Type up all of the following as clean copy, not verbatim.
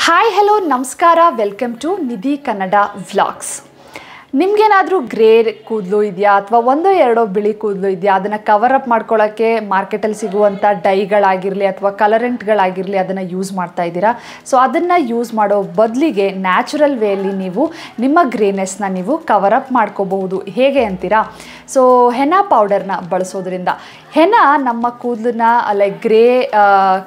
Hi hello ನಮಸ್ಕಾರ welcome to Nidhi Kannada vlogs. ನಿಮಗೇನಾದರೂ grey ಕೂದಲು ಇದೆಯಾ ಅಥವಾ ಒಂದೋ ಎರಡೋ ಬಿಳಿ ಕೂದಲು ಇದೆಯಾ, ಅದನ್ನು ಕವರ್ ಅಪ್ ಮಾಡ್ಕೊಳ್ಳೋಕ್ಕೆ ಮಾರ್ಕೆಟಲ್ಲಿ ಸಿಗುವಂಥ ಡೈಗಳಾಗಿರಲಿ ಅಥವಾ ಕಲರೆಂಟ್ಗಳಾಗಿರಲಿ ಅದನ್ನು ಯೂಸ್ ಮಾಡ್ತಾ ಇದ್ದೀರಾ. ಸೊ ಅದನ್ನು ಯೂಸ್ ಮಾಡೋ ಬದಲಿಗೆ ನ್ಯಾಚುರಲ್ ವೇಯಲ್ಲಿ ನೀವು ನಿಮ್ಮ ಗ್ರೇನೆಸ್ನ ನೀವು ಕವರ್ ಅಪ್ ಮಾಡ್ಕೋಬಹುದು. ಹೇಗೆ ಅಂತೀರಾ? ಸೊ ಹೆನಾ ಪೌಡರ್ನ ಬಳಸೋದ್ರಿಂದ ಹೆನಾ ನಮ್ಮ ಕೂದಲನ್ನ ಲೈಕ್ ಗ್ರೇ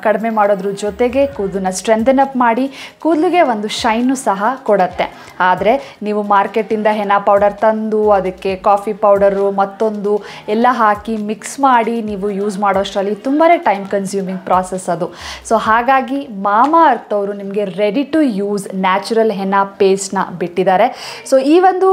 ಕಡಿಮೆ ಮಾಡೋದ್ರ ಜೊತೆಗೆ ಕೂದಲನ್ನ ಸ್ಟ್ರೆಂಥನ್ ಅಪ್ ಮಾಡಿ ಕೂದಲಿಗೆ ಒಂದು ಶೈನು ಸಹ ಕೊಡುತ್ತೆ. ಆದರೆ ನೀವು ಮಾರ್ಕೆಟಿಂದ ಹೆನಾ ಪೌಡರ್ ತಂದು ಅದಕ್ಕೆ ಕಾಫಿ ಪೌಡರು ಮತ್ತೊಂದು ಎಲ್ಲ ಹಾಕಿ ಮಿಕ್ಸ್ ಮಾಡಿ ನೀವು ಯೂಸ್ ಮಾಡೋಷ್ಟರಲ್ಲಿ ತುಂಬಾ ಟೈಮ್ ಕನ್ಸ್ಯೂಮಿಂಗ್ ಪ್ರಾಸೆಸ್ ಅದು. ಸೊ ಹಾಗಾಗಿ ಮಾಮಾಅರ್ತ್ ಅವರು ನಿಮಗೆ ರೆಡಿ ಟು ಯೂಸ್ ನ್ಯಾಚುರಲ್ ಹೆನಾ ಪೇಸ್ಟ್ನ ಬಿಟ್ಟಿದ್ದಾರೆ. ಸೊ ಈ ಒಂದು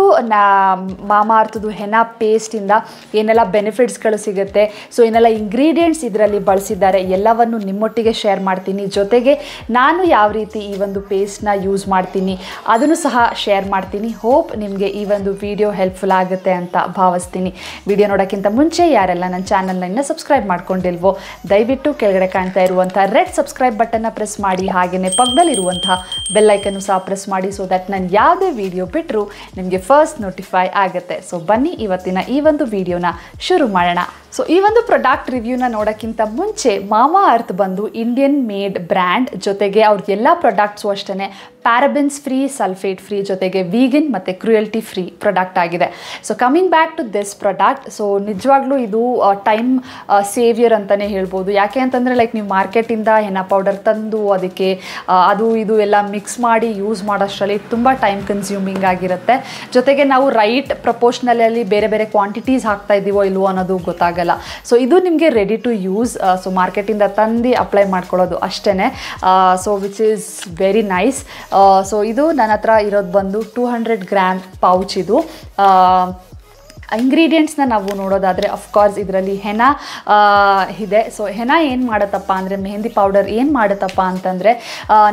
ಮಾಮಾಅರ್ತ್ದು ಹೆನಾ ಪೇಸ್ಟಿಂದ ಏನೆಲ್ಲ ಬೆನಿಫಿಟ್ಸ್ಗಳು ಸಿಗುತ್ತೆ, ಸೊ ಏನೆಲ್ಲ ಇಂಗ್ರೀಡಿಯೆಂಟ್ಸ್ ಇದರಲ್ಲಿ ಬಳಸಿದ್ದಾರೆ ಎಲ್ಲವನ್ನು ನಿಮ್ಮೊಟ್ಟಿಗೆ ಶೇರ್ ಮಾಡ್ತೀನಿ. ಜೊತೆಗೆ ನಾನು ಯಾವ ರೀತಿ ಈ ಒಂದು ಪೇಸ್ಟ್ನ ಯೂಸ್ ಮಾಡ್ತೀನಿ ಅದನ್ನು ಸಹ ಶೇರ್ ಮಾಡ್ತೀನಿ. ಹೋಪ್ ನಿಮಗೆ ಈ ಒಂದು ವಿಡಿಯೋ ಹೆಲ್ಪ್ಫುಲ್ ಆಗುತ್ತೆ ಅಂತ ಭಾವಿಸ್ತೀನಿ. ವಿಡಿಯೋ ನೋಡೋಕ್ಕಿಂತ ಮುಂಚೆ ಯಾರೆಲ್ಲ ನನ್ನ ಚಾನಲ್ನ ಇನ್ನೂ ಸಬ್ಸ್ಕ್ರೈಬ್ ಮಾಡ್ಕೊಂಡಿಲ್ವೋ ದಯವಿಟ್ಟು ಕೆಳಗಡೆ ಕಾಣ್ತಾ ಇರುವಂಥ ರೆಡ್ ಸಬ್ಸ್ಕ್ರೈಬ್ ಬಟನ್ನ ಪ್ರೆಸ್ ಮಾಡಿ, ಹಾಗೆಯೇ ಪಕ್ಕದಲ್ಲಿರುವಂಥ ಬೆಲ್ಲೈಕನ್ನು ಸಹ ಪ್ರೆಸ್ ಮಾಡಿ. ಸೊ ದಟ್ ನಾನು ಯಾವುದೇ ವಿಡಿಯೋ ಬಿಟ್ಟರು ನಿಮಗೆ ಫಸ್ಟ್ ನೋಟಿಫೈ ಆಗುತ್ತೆ. ಸೊ ಬನ್ನಿ ಇವತ್ತಿನ ಈ ಒಂದು ವಿಡಿಯೋನ ಶುರು ಮಾಡೋಣ. ಸೊ ಈ ಒಂದು ಪ್ರಾಡಕ್ಟ್ ರಿವ್ಯೂನ ನೋಡೋಕ್ಕಿಂತ ಮುಂಚೆ ಮಾಮಾಅರ್ತ್ ಬಂದು ಇಂಡಿಯನ್ ಮೇಡ್ ಬ್ರ್ಯಾಂಡ್, ಜೊತೆಗೆ ಅವ್ರದ್ದು ಎಲ್ಲ ಪ್ರಾಡಕ್ಟ್ಸು ಅಷ್ಟೇ ಪ್ಯಾರಬೆನ್ಸ್ ಫ್ರೀ, ಸಲ್ಫೇಟ್ ಫ್ರೀ, ಜೊತೆಗೆ ವೀಗನ್ ಮತ್ತು ಕ್ರುಯಲ್ಟಿ ಫ್ರೀ ಪ್ರಾಡಕ್ಟ್ ಆಗಿದೆ. So coming back to this product, so ನಿಜವಾಗ್ಲೂ ಇದು ಟೈಮ್ ಸೇವಿಯರ್ ಅಂತಲೇ ಹೇಳ್ಬೋದು. ಯಾಕೆ ಅಂತಂದರೆ ಲೈಕ್ ನೀವು ಮಾರ್ಕೆಟಿಂದ ಹೆನಾ ಪೌಡರ್ ತಂದು ಅದಕ್ಕೆ ಅದು ಇದು ಎಲ್ಲ ಮಿಕ್ಸ್ ಮಾಡಿ ಯೂಸ್ ಮಾಡೋಷ್ಟರಲ್ಲಿ ತುಂಬ ಟೈಮ್ ಕನ್ಸ್ಯೂಮಿಂಗ್ ಆಗಿರುತ್ತೆ. ಜೊತೆಗೆ ನಾವು ರೈಟ್ ಪ್ರಪೋರ್ಷನಲ್ಲಿ ಬೇರೆ ಬೇರೆ ಕ್ವಾಂಟಿಟೀಸ್ ಹಾಕ್ತಾ ಇದ್ದೀವೋ ಇಲ್ವೋ ಅನ್ನೋದು ಗೊತ್ತಾಗಲ್ಲ. ಸೊ ಇದು ನಿಮಗೆ ರೆಡಿ ಟು ಯೂಸ್, ಸೊ ಮಾರ್ಕೆಟಿಂದ ತಂದು ಅಪ್ಲೈ ಮಾಡ್ಕೊಳ್ಳೋದು ಅಷ್ಟೇ. So which is very nice. So ಇದು ನನ್ನ ಹತ್ರ ಇರೋದು ಬಂದು 200 ಗ್ರಾಮ್ ಪೌಚ್. ಇದು ಇಂಗ್ರೀಡಿಯೆಂಟ್ಸ್ನ ನಾವು ನೋಡೋದಾದರೆ ಅಫ್ಕೋರ್ಸ್ ಇದರಲ್ಲಿ ಹೆನಾ ಇದೆ. ಸೊ ಹೆನಾ ಏನು ಮಾಡುತ್ತಪ್ಪ ಅಂದರೆ, ಮೆಹಂದಿ ಪೌಡರ್ ಏನು ಮಾಡುತ್ತಪ್ಪ ಅಂತಂದರೆ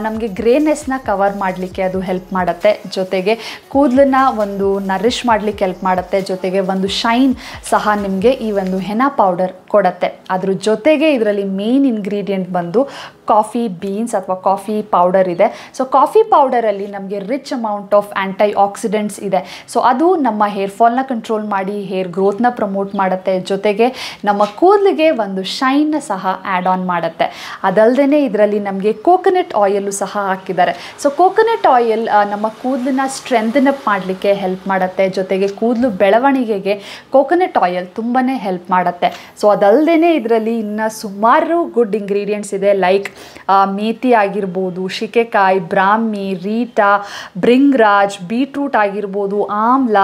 ನಮಗೆ ಗ್ರೇನೆಸ್ನ ಕವರ್ ಮಾಡಲಿಕ್ಕೆ ಅದು ಹೆಲ್ಪ್ ಮಾಡುತ್ತೆ. ಜೊತೆಗೆ ಕೂದಲನ್ನ ಒಂದು ನರಿಷ್ ಮಾಡಲಿಕ್ಕೆ ಹೆಲ್ಪ್ ಮಾಡುತ್ತೆ. ಜೊತೆಗೆ ಒಂದು ಶೈನ್ ಸಹ ನಿಮಗೆ ಈ ಒಂದು ಹೆನಾ ಪೌಡರ್ ಕೊಡುತ್ತೆ. ಅದ್ರ ಜೊತೆಗೆ ಇದರಲ್ಲಿ ಮೇನ್ ಇಂಗ್ರೀಡಿಯೆಂಟ್ ಬಂದು ಕಾಫಿ ಬೀನ್ಸ್ ಅಥವಾ ಕಾಫಿ ಪೌಡರ್ ಇದೆ. ಸೊ ಕಾಫಿ ಪೌಡರಲ್ಲಿ ನಮಗೆ ರಿಚ್ ಅಮೌಂಟ್ ಆಫ್ ಆ್ಯಂಟೈ ಆಕ್ಸಿಡೆಂಟ್ಸ್ ಇದೆ. ಸೊ ಅದು ನಮ್ಮ ಹೇರ್ ಫಾಲ್ನ ಕಂಟ್ರೋಲ್ ಮಾಡಿ ಹೇರ್ ಗ್ರೋತ್ನ ಪ್ರಮೋಟ್ ಮಾಡುತ್ತೆ. ಜೊತೆಗೆ ನಮ್ಮ ಕೂದಲಿಗೆ ಒಂದು ಶೈನ್ನ ಸಹ ಆ್ಯಡ್ ಆನ್ ಮಾಡುತ್ತೆ. ಅದಲ್ಲದೆ ಇದರಲ್ಲಿ ನಮಗೆ ಕೋಕೋನಟ್ ಆಯಿಲು ಸಹ ಹಾಕಿದ್ದಾರೆ. ಸೊ ಕೋಕೋನಟ್ ಆಯಿಲ್ ನಮ್ಮ ಕೂದಲನ್ನ ಸ್ಟ್ರೆಂಥನ್ ಅಪ್ ಮಾಡಲಿಕ್ಕೆ ಹೆಲ್ಪ್ ಮಾಡುತ್ತೆ. ಜೊತೆಗೆ ಕೂದಲು ಬೆಳವಣಿಗೆಗೆ ಕೋಕೋನಟ್ ಆಯಿಲ್ ತುಂಬಾ ಹೆಲ್ಪ್ ಮಾಡುತ್ತೆ. ಸೊ ಅದಲ್ಲದೆ ಇದರಲ್ಲಿ ಇನ್ನು ಸುಮಾರು ಗುಡ್ ಇಂಗ್ರೀಡಿಯೆಂಟ್ಸ್ ಇದೆ. ಲೈಕ್ ಮೇಥಿ ಆಗಿರ್ಬೋದು, ಶಿಕೆಕಾಯಿ, ಬ್ರಾಹ್ಮಿ, ರೀಟಾ, ಬ್ರಿಂಗ್ರಾಜ್, ಬೀಟ್ರೂಟ್ ಆಗಿರ್ಬೋದು, ಆಮ್ಲ,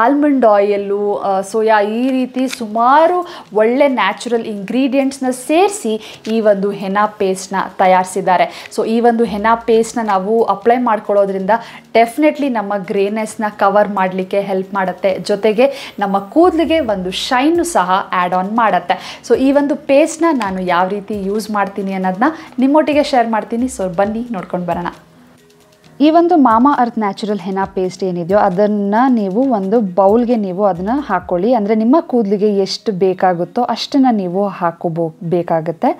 ಆಲ್ಮಂಡ್ ಆಯಿಲು, ಸೋಯಾ, ಈ ರೀತಿ ಸುಮಾರು ಒಳ್ಳೆ ನ್ಯಾಚುರಲ್ ಇಂಗ್ರೀಡಿಯೆಂಟ್ಸ್ನ ಸೇರಿಸಿ ಈ ಒಂದು ಹೆನಾ ಪೇಸ್ಟ್ನ ತಯಾರಿಸಿದ್ದಾರೆ. ಸೊ ಈ ಒಂದು ಹೆನಾ ಪೇಸ್ಟ್ನ ನಾವು ಅಪ್ಲೈ ಮಾಡ್ಕೊಳ್ಳೋದ್ರಿಂದ ಡೆಫಿನೆಟ್ಲಿ ನಮ್ಮ ಗ್ರೇನೆಸ್ನ ಕವರ್ ಮಾಡಲಿಕ್ಕೆ ಹೆಲ್ಪ್ ಮಾಡುತ್ತೆ. ಜೊತೆಗೆ ನಮ್ಮ ಕೂದಲಿಗೆ ಒಂದು ಶೈನು ಸಹ ಆ್ಯಡ್ ಆನ್ ಮಾಡುತ್ತೆ. ಸೊ ಈ ಒಂದು ಪೇಸ್ಟ್ನ ನಾನು ಯಾವ ರೀತಿ ಯೂಸ್ ಮಾಡ್ತೀನಿ ಅನ್ನೋದನ್ನ ನಿಮ್ಮೊಟ್ಟಿಗೆ ಶೇರ್ ಮಾಡ್ತೀನಿ. ಸೊ ಬನ್ನಿ ನೋಡ್ಕೊಂಡು ಬರೋಣ. ಈ ಒಂದು ಮಾಮಾಅರ್ತ್ ನ್ಯಾಚುರಲ್ ಹೆನಾ ಪೇಸ್ಟ್ ಏನಿದೆಯೋ ಅದನ್ನು ನೀವು ಒಂದು ಬೌಲ್ಗೆ ನೀವು ಅದನ್ನು ಹಾಕ್ಕೊಳ್ಳಿ. ಅಂದರೆ ನಿಮ್ಮ ಕೂದಲಿಗೆ ಎಷ್ಟು ಬೇಕಾಗುತ್ತೋ ಅಷ್ಟನ್ನು ನೀವು ಬೇಕಾಗುತ್ತೆ.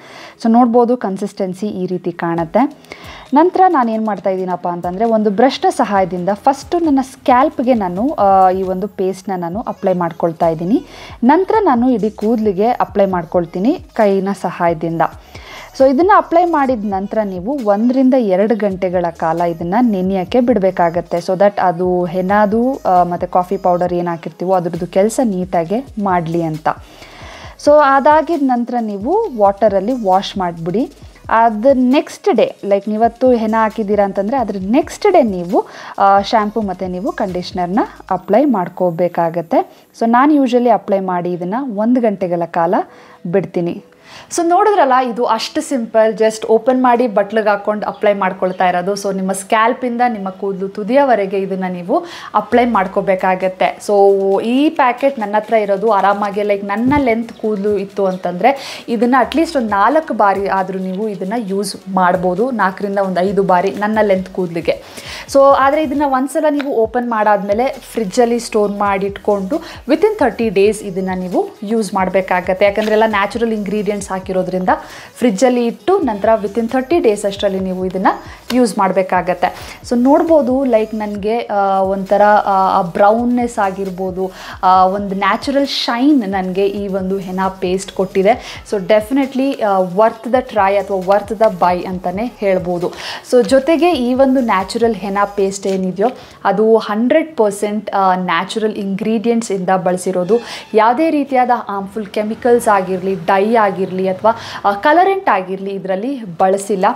ಸೊ ನೋಡ್ಬೋದು ಕನ್ಸಿಸ್ಟೆನ್ಸಿ ಈ ರೀತಿ ಕಾಣುತ್ತೆ. ನಂತರ ನಾನೇನು ಮಾಡ್ತಾಯಿದ್ದೀನಪ್ಪ ಅಂತಂದರೆ ಒಂದು ಬ್ರಷ್ನ ಸಹಾಯದಿಂದ ಫಸ್ಟು ನನ್ನ ಸ್ಕ್ಯಾಲ್ಪ್ಗೆ ನಾನು ಈ ಒಂದು ಪೇಸ್ಟ್ನ ನಾನು ಅಪ್ಲೈ ಮಾಡ್ಕೊಳ್ತಾ ಇದ್ದೀನಿ. ನಂತರ ನಾನು ಇಡೀ ಕೂದಲಿಗೆ ಅಪ್ಲೈ ಮಾಡ್ಕೊಳ್ತೀನಿ ಕೈನ ಸಹಾಯದಿಂದ. ಸೊ ಇದನ್ನು ಅಪ್ಲೈ ಮಾಡಿದ ನಂತರ ನೀವು 1 ರಿಂದ 2 ಗಂಟೆಗಳ ಕಾಲ ಇದನ್ನು ನೆನೆಯೋಕ್ಕೆ ಬಿಡಬೇಕಾಗತ್ತೆ. ಸೊ ದಟ್ ಅದು ಹೆನಾದು ಮತ್ತು ಕಾಫಿ ಪೌಡರ್ ಏನು ಹಾಕಿರ್ತೀವೋ ಅದ್ರದ್ದು ಕೆಲಸ ನೀಟಾಗಿ ಮಾಡಲಿ ಅಂತ. ಸೊ ಅದಾಗಿದ ನಂತರ ನೀವು ವಾಟರಲ್ಲಿ ವಾಶ್ ಮಾಡಿಬಿಡಿ. ಅದು ನೆಕ್ಸ್ಟ್ ಡೇ ಲೈಕ್ ನೀವತ್ತು ಹೆನಾ ಹಾಕಿದ್ದೀರಾ ಅಂತಂದರೆ ಅದ್ರ ನೆಕ್ಸ್ಟ್ ಡೇ ನೀವು ಶ್ಯಾಂಪು ಮತ್ತು ನೀವು ಕಂಡೀಷ್ನರ್ನ ಅಪ್ಲೈ ಮಾಡ್ಕೋಬೇಕಾಗತ್ತೆ. ಸೊ ನಾನು ಯೂಶ್ವಲಿ ಅಪ್ಲೈ ಮಾಡಿ ಇದನ್ನು 1 ಗಂಟೆಗಳ ಕಾಲ ಬಿಡ್ತೀನಿ. ಸೊ ನೋಡಿದ್ರಲ್ಲ, ಇದು ಅಷ್ಟು ಸಿಂಪಲ್. ಜಸ್ಟ್ ಓಪನ್ ಮಾಡಿ ಬಟ್ಲಿಗೆ ಹಾಕ್ಕೊಂಡು ಅಪ್ಲೈ ಮಾಡ್ಕೊಳ್ತಾ ಇರೋದು. ಸೊ ನಿಮ್ಮ ಸ್ಕ್ಯಾಲ್ಪಿಂದ ನಿಮ್ಮ ಕೂದಲು ತುದಿಯವರೆಗೆ ಇದನ್ನು ನೀವು ಅಪ್ಲೈ ಮಾಡ್ಕೋಬೇಕಾಗತ್ತೆ. ಸೊ ಈ ಪ್ಯಾಕೆಟ್ ನನ್ನ ಹತ್ರ ಇರೋದು ಆರಾಮಾಗಿ ಲೈಕ್ ನನ್ನ ಲೆಂತ್ ಕೂದಲು ಇತ್ತು ಅಂತಂದರೆ ಇದನ್ನು ಅಟ್ಲೀಸ್ಟ್ ಒಂದು 4 ಬಾರಿ ಆದರೂ ನೀವು ಇದನ್ನು ಯೂಸ್ ಮಾಡ್ಬೋದು. 4 ರಿಂದ 5 ಬಾರಿ ನನ್ನ ಲೆಂತ್ ಕೂದಲಿಗೆ. ಸೊ ಆದರೆ ಇದನ್ನು ಒಂದ್ಸಲ ನೀವು ಓಪನ್ ಮಾಡಾದಮೇಲೆ ಫ್ರಿಜ್ಜಲ್ಲಿ ಸ್ಟೋರ್ ಮಾಡಿಟ್ಕೊಂಡು ವಿತಿನ್ 30 ಡೇಸ್ ಇದನ್ನು ನೀವು ಯೂಸ್ ಮಾಡಬೇಕಾಗತ್ತೆ. ಯಾಕಂದರೆ ಎಲ್ಲ ನ್ಯಾಚುರಲ್ ಇಂಗ್ರೀಡಿಯೆಂಟ್ಸ್ ಹಾಕಿರೋದ್ರಿಂದ ಫ್ರಿಜ್ಜಲ್ಲಿ ಇಟ್ಟು ನಂತರ ವಿತಿನ್ 30 ಡೇಸ್ ಅಷ್ಟರಲ್ಲಿ ನೀವು ಇದನ್ನು ಯೂಸ್ ಮಾಡಬೇಕಾಗತ್ತೆ. ಸೊ ನೋಡ್ಬೋದು ಲೈಕ್ ನನಗೆ ಒಂಥರ ಬ್ರೌನ್ನೆಸ್ ಆಗಿರ್ಬೋದು, ಒಂದು ನ್ಯಾಚುರಲ್ ಶೈನ್ ನನಗೆ ಈ ಒಂದು ಹೆನಾ ಪೇಸ್ಟ್ ಕೊಟ್ಟಿದೆ. So definitely worth the try ಅಥವಾ ವರ್ತ್ ದ ಬೈ ಅಂತಲೇ ಹೇಳ್ಬೋದು. ಸೊ ಜೊತೆಗೆ ಈ ಒಂದು ನ್ಯಾಚುರಲ್ ಹೆನಾ ಪೇಸ್ಟ್ ಏನಿದೆಯೋ ಅದು 100% ನ್ಯಾಚುರಲ್ ಇಂಗ್ರೀಡಿಯೆಂಟ್ಸಿಂದ ಬಳಸಿರೋದು. ಯಾವುದೇ ರೀತಿಯಾದ ಹಾರ್ಮ್ಫುಲ್ ಕೆಮಿಕಲ್ಸ್ ಆಗಿರಲಿ, ಡೈ ಆಗಿರಲಿ ಅಥವಾ ಕಲರೆಂಟ್ ಆಗಿರಲಿ ಇದರಲ್ಲಿ ಬಳಸಿಲ್ಲ.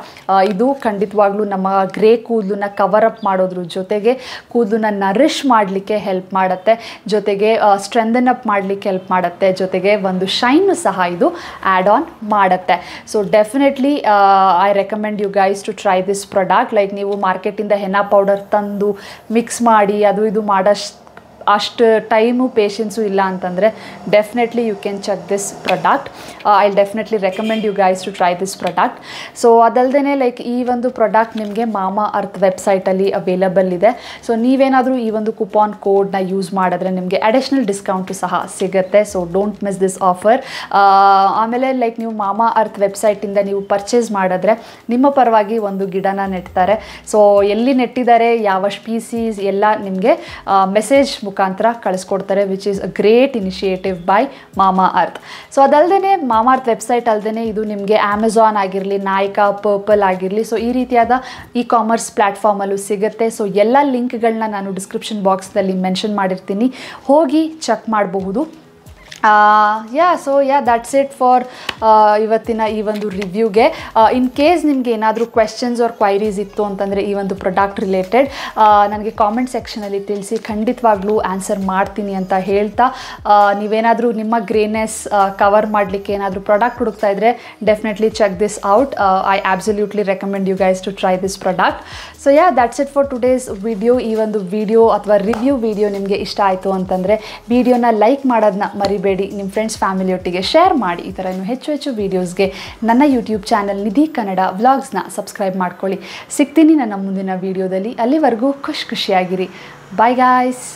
ಇದು ಖಂಡಿತವಾಗ್ಲೂ ನಮ್ಮ ಗ್ರೇ ಕೂದಲನ್ನ ಕವರ್ ಅಪ್ ಮಾಡೋದ್ರ ಜೊತೆಗೆ ಕೂದಲನ್ನ ನರಿಷ್ ಮಾಡಲಿಕ್ಕೆ ಹೆಲ್ಪ್ ಮಾಡುತ್ತೆ, ಜೊತೆಗೆ ಸ್ಟ್ರೆಂಥನ್ ಅಪ್ ಮಾಡಲಿಕ್ಕೆ ಹೆಲ್ಪ್ ಮಾಡುತ್ತೆ, ಜೊತೆಗೆ ಒಂದು ಶೈನು ಸಹ ಇದು ಆ್ಯಡ್ ಆನ್ ಮಾಡುತ್ತೆ. So definitely I recommend you guys to try this product. Like ನೀವು ಮಾರ್ಕೆಟಿಂದ ಹೆನಾ ಪೌಡರ್ ತಂದು ಮಿಕ್ಸ್ ಮಾಡಿ ಅದು ಇದು ಅಷ್ಟು ಟೈಮು ಪೇಷನ್ಸು ಇಲ್ಲ ಅಂತಂದರೆ definitely you can check this product. I definitely recommend you guys to try this product. So ಅದಲ್ಲದೆ ಲೈಕ್ ಈ ಒಂದು ಪ್ರಾಡಕ್ಟ್ ನಿಮಗೆ ಮಾಮಾ ಅರ್ತ್ ವೆಬ್ಸೈಟಲ್ಲಿ ಅವೈಲಬಲ್ ಇದೆ. ಸೊ ನೀವೇನಾದರೂ ಈ ಒಂದು ಕೂಪಾನ್ ಕೋಡ್ನ ಯೂಸ್ ಮಾಡಿದ್ರೆ ನಿಮಗೆ ಅಡಿಷ್ನಲ್ ಡಿಸ್ಕೌಂಟು ಸಹ ಸಿಗುತ್ತೆ. So don't miss this offer. ಆಮೇಲೆ ಲೈಕ್ ನೀವು ಮಾಮಾ ಅರ್ತ್ ವೆಬ್ಸೈಟಿಂದ ನೀವು ಪರ್ಚೇಸ್ ಮಾಡಿದ್ರೆ ನಿಮ್ಮ ಪರವಾಗಿ ಒಂದು ಗಿಡನ ನೆಡ್ತಾರೆ. ಸೊ ಎಲ್ಲಿ ನೆಟ್ಟಿದ್ದಾರೆ, ಯಾವ ಸ್ಪೀಸೀಸ್ ಎಲ್ಲ ನಿಮಗೆ ಮೆಸೇಜ್ ಮುಖಾಂತರ ಕಳಿಸ್ಕೊಡ್ತಾರೆ, which is a great initiative by Mama Earth. So ಅದಲ್ಲದೆ ಮಾಮಾ ಅರ್ತ್ ವೆಬ್ಸೈಟ್ ಅಲ್ಲದೆ ಇದು ನಿಮಗೆ ಅಮೆಝಾನ್ ಆಗಿರಲಿ, ನಾಯ್ಕಾ, ಪರ್ಪಲ್ ಆಗಿರಲಿ, ಸೊ ಈ ರೀತಿಯಾದ ಇ ಕಾಮರ್ಸ್ ಪ್ಲ್ಯಾಟ್ಫಾರ್ಮಲ್ಲೂ ಸಿಗುತ್ತೆ. ಸೊ ಎಲ್ಲ ಲಿಂಕ್ಗಳನ್ನ ನಾನು ಡಿಸ್ಕ್ರಿಪ್ಷನ್ ಬಾಕ್ಸ್ನಲ್ಲಿ ಮೆನ್ಷನ್ ಮಾಡಿರ್ತೀನಿ, ಹೋಗಿ ಚೆಕ್ ಮಾಡಬಹುದು. ದಟ್ಸ್ ಇಟ್ ಫಾರ್ ಇವತ್ತಿನ ಈ ಒಂದು ರಿವ್ಯೂಗೆ. ಇನ್ ಕೇಸ್ ನಿಮಗೆ ಏನಾದರೂ ಕ್ವೆಶ್ಚನ್ಸ್ ಆರ್ ಕ್ವೈರೀಸ್ ಇತ್ತು ಅಂತಂದರೆ ಈ ಒಂದು ಪ್ರಾಡಕ್ಟ್ ರಿಲೇಟೆಡ್ ನನಗೆ ಕಾಮೆಂಟ್ ಸೆಕ್ಷನಲ್ಲಿ ತಿಳಿಸಿ, ಖಂಡಿತವಾಗ್ಲೂ ಆನ್ಸರ್ ಮಾಡ್ತೀನಿ ಅಂತ ಹೇಳ್ತಾ, ನೀವೇನಾದರೂ ನಿಮ್ಮ ಗ್ರೇನೆಸ್ ಕವರ್ ಮಾಡಲಿಕ್ಕೆ ಏನಾದರೂ ಪ್ರಾಡಕ್ಟ್ ಹುಡುಕ್ತಾ ಇದ್ದರೆ definitely check this out. I absolutely recommend you guys to try this product. So that's it for today's video. ಈ ಒಂದು ವಿಡಿಯೋ ಅಥವಾ ರಿವ್ಯೂ ವಿಡಿಯೋ ನಿಮಗೆ ಇಷ್ಟ ಆಯಿತು ಅಂತಂದರೆ ವಿಡಿಯೋನ ಲೈಕ್ ಮಾಡೋದನ್ನ ಮರಿಬೇಡಿ, ನಿಮ್ಮ ಫ್ರೆಂಡ್ಸ್ ಫ್ಯಾಮಿಲಿಯೊಟ್ಟಿಗೆ ಶೇರ್ ಮಾಡಿ. ಈ ಥರ ಇನ್ನೂ ಹೆಚ್ಚು ವೀಡಿಯೋಸ್ಗೆ ನನ್ನ ಯೂಟ್ಯೂಬ್ ಚಾನಲ್ ನಿಧಿ ಕನ್ನಡ ವ್ಲಾಗ್ಸ್ನ ಸಬ್ಸ್ಕ್ರೈಬ್ ಮಾಡ್ಕೊಳ್ಳಿ. ಸಿಗ್ತೀನಿ ನನ್ನ ಮುಂದಿನ ವೀಡಿಯೋದಲ್ಲಿ. ಅಲ್ಲಿವರೆಗೂ ಖುಷಿಯಾಗಿರಿ. Bye guys.